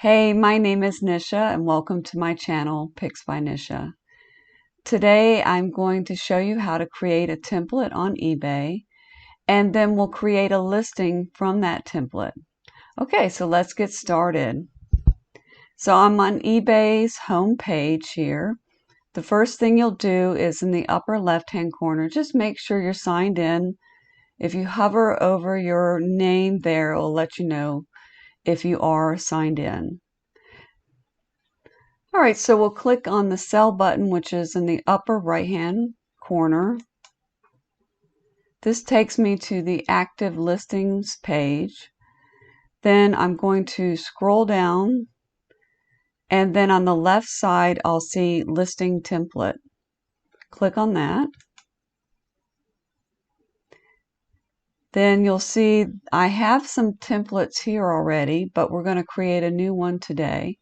Hey, my name is Nisha and welcome to my channel, Picks by Nisha. Today I'm going to show you how to create a template on eBay and then we'll create a listing from that template. Okay, so let's get started. So I'm on eBay's home page here. The first thing you'll do is in the upper left-hand corner, just make sure you're signed in. If you hover over your name there, it will let you know if you are signed in. All right, so we'll click on the Sell button, which is in the upper right-hand corner. This takes me to the Active Listings page. Then I'm going to scroll down, and then on the left side, I'll see Listing Template. Click on that. Then you'll see I have some templates here already, but we're going to create a new one today.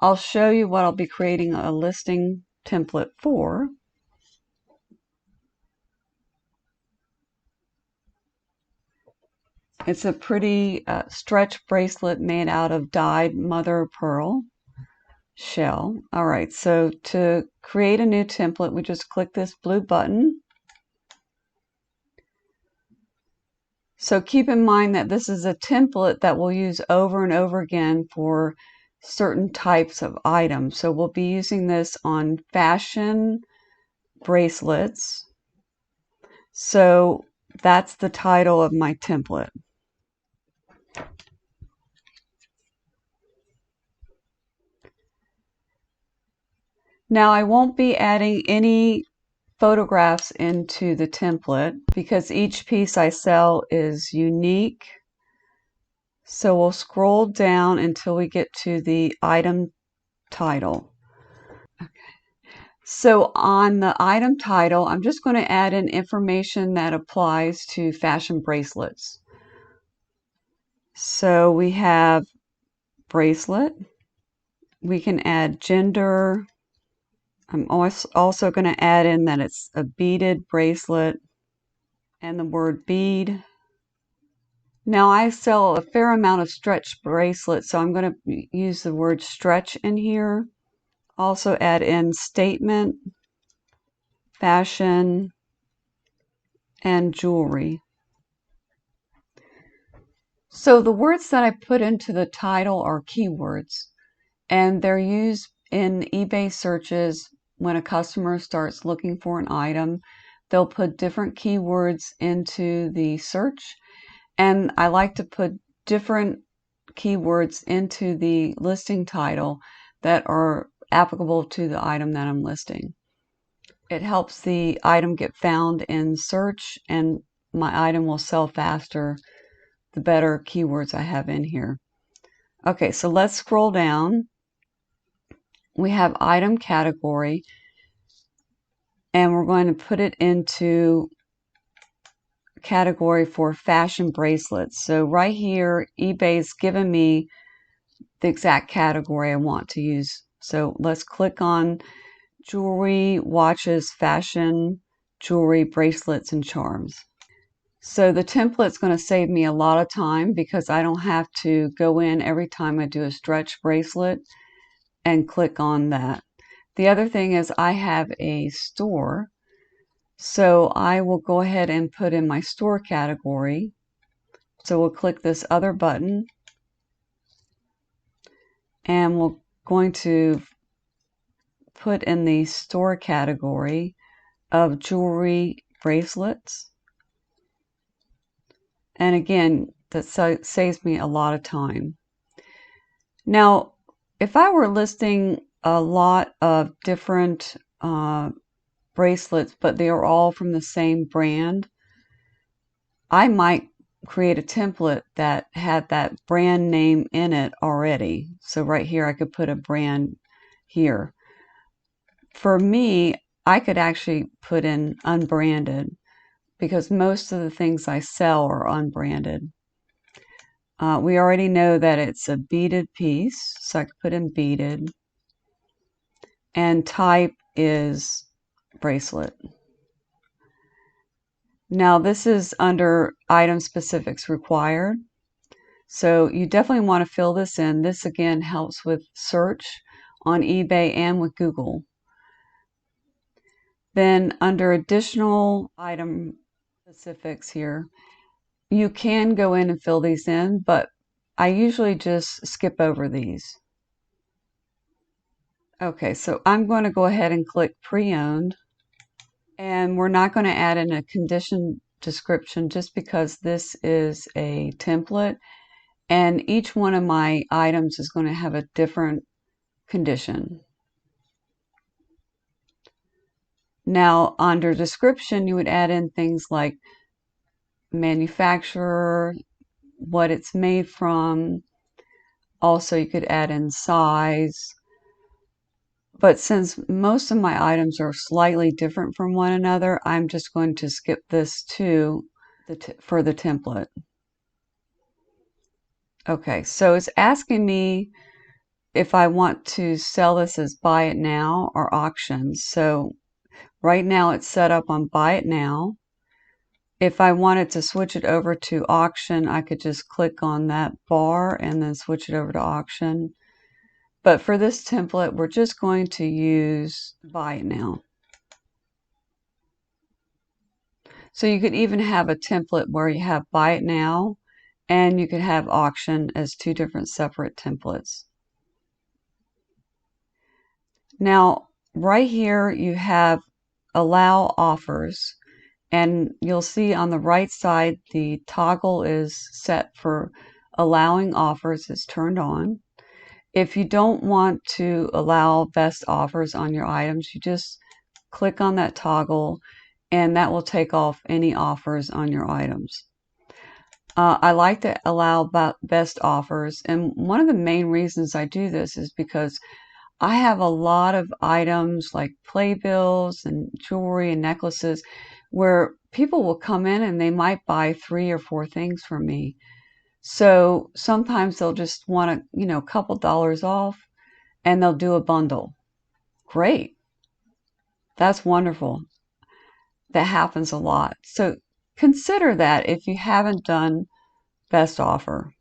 I'll show you what I'll be creating a listing template for. It's a pretty stretch bracelet made out of dyed mother of pearl shell. All right, so to create a new template, we just click this blue button. So keep in mind that this is a template that we'll use over and over again for certain types of items. So we'll be using this on fashion bracelets. So that's the title of my template. Now I won't be adding any photographs into the template because each piece I sell is unique. So we'll scroll down until we get to the item title. Okay. So on the item title, I'm just going to add in information that applies to fashion bracelets. So we have bracelet. We can add gender. I'm also going to add in that it's a beaded bracelet and the word bead. Now I sell a fair amount of stretch bracelets, so I'm going to use the word stretch in here. Also add in statement, fashion, and jewelry. So the words that I put into the title are keywords, and they're used in eBay searches when a customer starts looking for an item. They'll put different keywords into the search, and I like to put different keywords into the listing title that are applicable to the item that I'm listing. It helps the item get found in search, and my item will sell faster the better keywords I have in here. Okay, so let's scroll down. We have item category, and we're going to put it into category for fashion bracelets. So right here, eBay's given me the exact category I want to use. So let's click on jewelry, watches, fashion, jewelry, bracelets, and charms. So the template's going to save me a lot of time because I don't have to go in every time I do a stretch bracelet and click on that. The other thing is I have a store, so I will go ahead and put in my store category. So we'll click this other button, and we're going to put in the store category of jewelry, bracelets. And again, that saves me a lot of time. Now, if I were listing a lot of different bracelets, but they are all from the same brand, I might create a template that had that brand name in it already. So right here, I could put a brand here. For me, I could actually put in unbranded because most of the things I sell are unbranded. We already know that it's a beaded piece, so I could put in beaded. And type is bracelet. Now this is under item specifics required. So you definitely want to fill this in. This again helps with search on eBay and with Google. Then under additional item specifics here, you can go in and fill these in, but I usually just skip over these. Okay, so I'm going to go ahead and click pre-owned, and we're not going to add in a condition description just because this is a template and each one of my items is going to have a different condition. Now, under description, you would add in things like manufacturer, what it's made from. Also, you could add in size. But since most of my items are slightly different from one another, I'm just going to skip this too for the template. Okay, so it's asking me if I want to sell this as buy it now or auctions. So right now it's set up on buy it now. If I wanted to switch it over to auction, I could just click on that bar and then switch it over to auction. But for this template, we're just going to use buy it now. So you could even have a template where you have buy it now and you could have auction as two different separate templates. Now, right here you have allow offers, and you'll see on the right side the toggle is set for allowing offers is turned on. If you don't want to allow best offers on your items, you just click on that toggle and that will take off any offers on your items. I like to allow best offers, and one of the main reasons I do this is because I have a lot of items like playbills and jewelry and necklaces where people will come in and they might buy 3 or 4 things from me. So sometimes they'll just want a couple dollars off and they'll do a bundle. Great. That's wonderful. That happens a lot. So consider that if you haven't done best offer.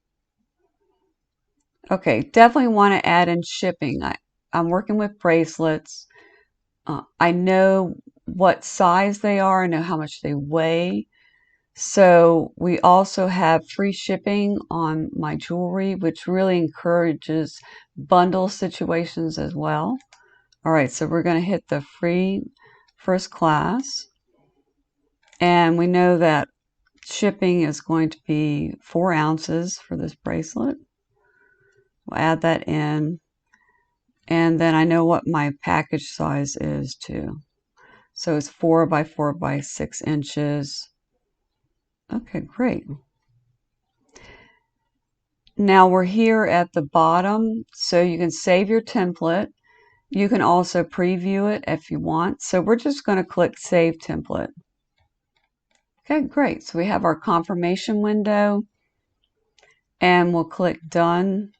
Okay, definitely want to add in shipping. I'm working with bracelets. I know what size they are. I know how much they weigh. So we also have free shipping on my jewelry, which really encourages bundle situations as well. All right, so we're going to hit the free first class. And we know that shipping is going to be 4 ounces for this bracelet. We'll add that in. And then I know what my package size is too. So it's 4 by 4 by 6 inches. Okay, great. Now we're here at the bottom, so you can save your template. You can also preview it if you want. So we're just going to click Save Template. Okay, great. So we have our confirmation window, and we'll click Done.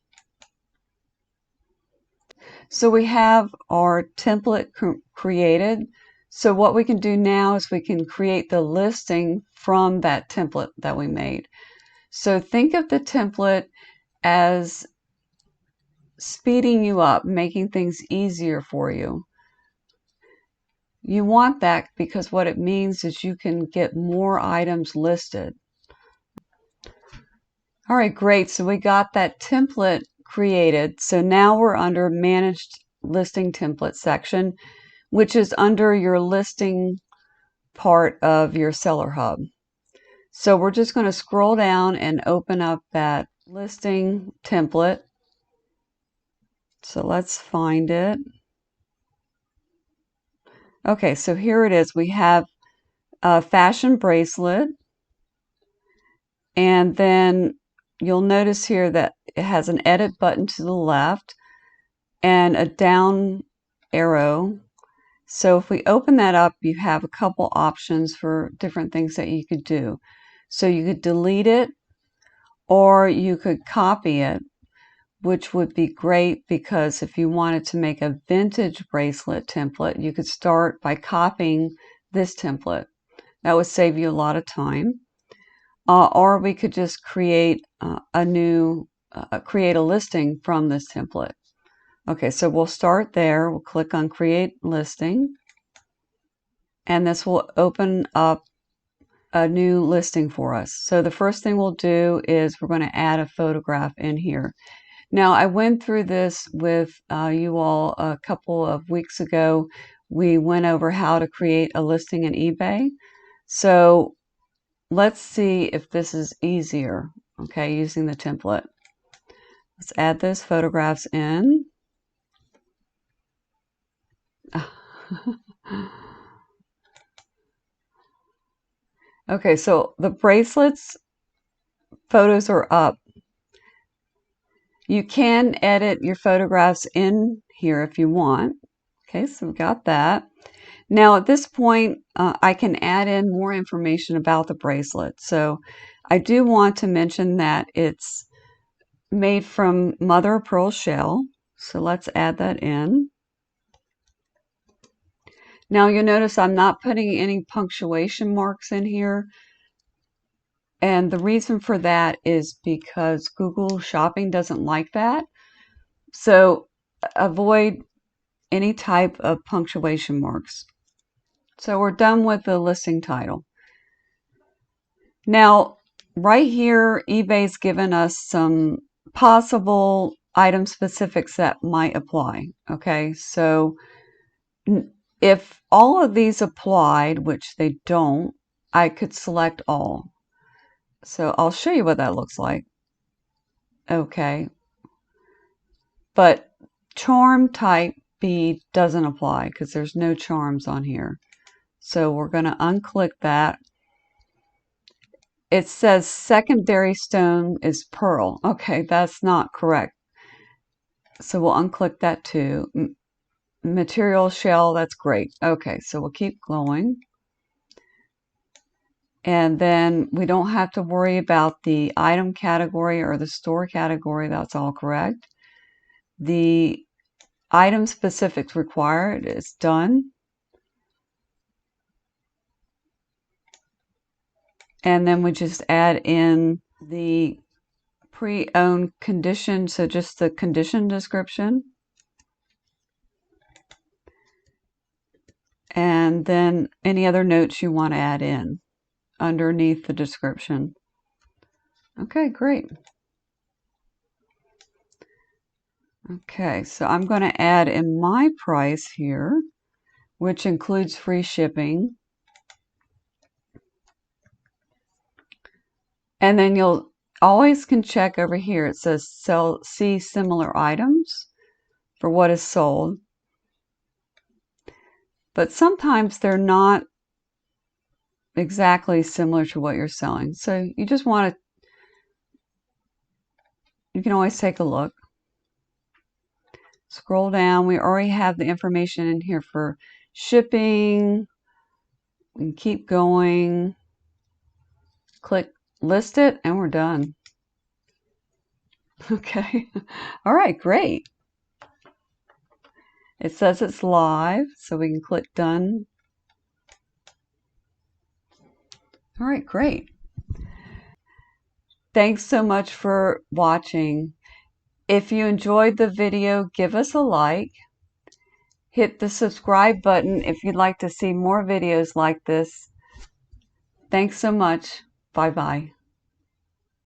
So we have our template created. So what we can do now is we can create the listing from that template that we made. So think of the template as speeding you up, making things easier for you. You want that because what it means is you can get more items listed. All right, great. So we got that template created. So now we're under Managed Listing Template section, which is under your listing part of your Seller Hub. So we're just going to scroll down and open up that listing template. So let's find it. Okay, so here it is. We have a fashion bracelet, and then you'll notice here that it has an edit button to the left and a down arrow. So if we open that up, you have a couple options for different things that you could do. So you could delete it or you could copy it, which would be great because if you wanted to make a vintage bracelet template, you could start by copying this template. That would save you a lot of time. or we could just create create a listing from this template. Okay, so we'll start there. We'll click on Create Listing, and this will open up a new listing for us. So the first thing we'll do is we're going to add a photograph in here. Now, I went through this with you all a couple of weeks ago. We went over how to create a listing in eBay. So let's see if this is easier, okay, using the template. Let's add those photographs in. Okay, so the bracelets photos are up. You can edit your photographs in here if you want. Okay, so we got that. Now at this point, I can add in more information about the bracelet. So I do want to mention that it's made from mother of pearl shell. So let's add that in. Now you'll notice I'm not putting any punctuation marks in here. And the reason for that is because Google Shopping doesn't like that. So avoid any type of punctuation marks. So we're done with the listing title. Now, right here, eBay's given us some possible item specifics that might apply. Okay, so if all of these applied, which they don't, I could select all. So I'll show you what that looks like. Okay, but charm type bead doesn't apply because there's no charms on here. So we're going to unclick that. It says secondary stone is pearl. Okay, that's not correct. So we'll unclick that too. Material shell, that's great. Okay, so we'll keep going. And then we don't have to worry about the item category or the store category. That's all correct. The item specifics required is done. And then we just add in the pre-owned condition, so just the condition description. And then any other notes you want to add in underneath the description. Okay, great. Okay, so I'm going to add in my price here, which includes free shipping. And then you'll always can check over here. It says see similar items for what is sold. But sometimes they're not exactly similar to what you're selling. So you just want to, you can always take a look. Scroll down. We already have the information in here for shipping. We can keep going. Click list it and we're done. Okay. All right, great. It says it's live, so we can click done. All right, great. Thanks so much for watching. If you enjoyed the video, give us a like. Hit the subscribe button if you'd like to see more videos like this. Thanks so much. Bye-bye.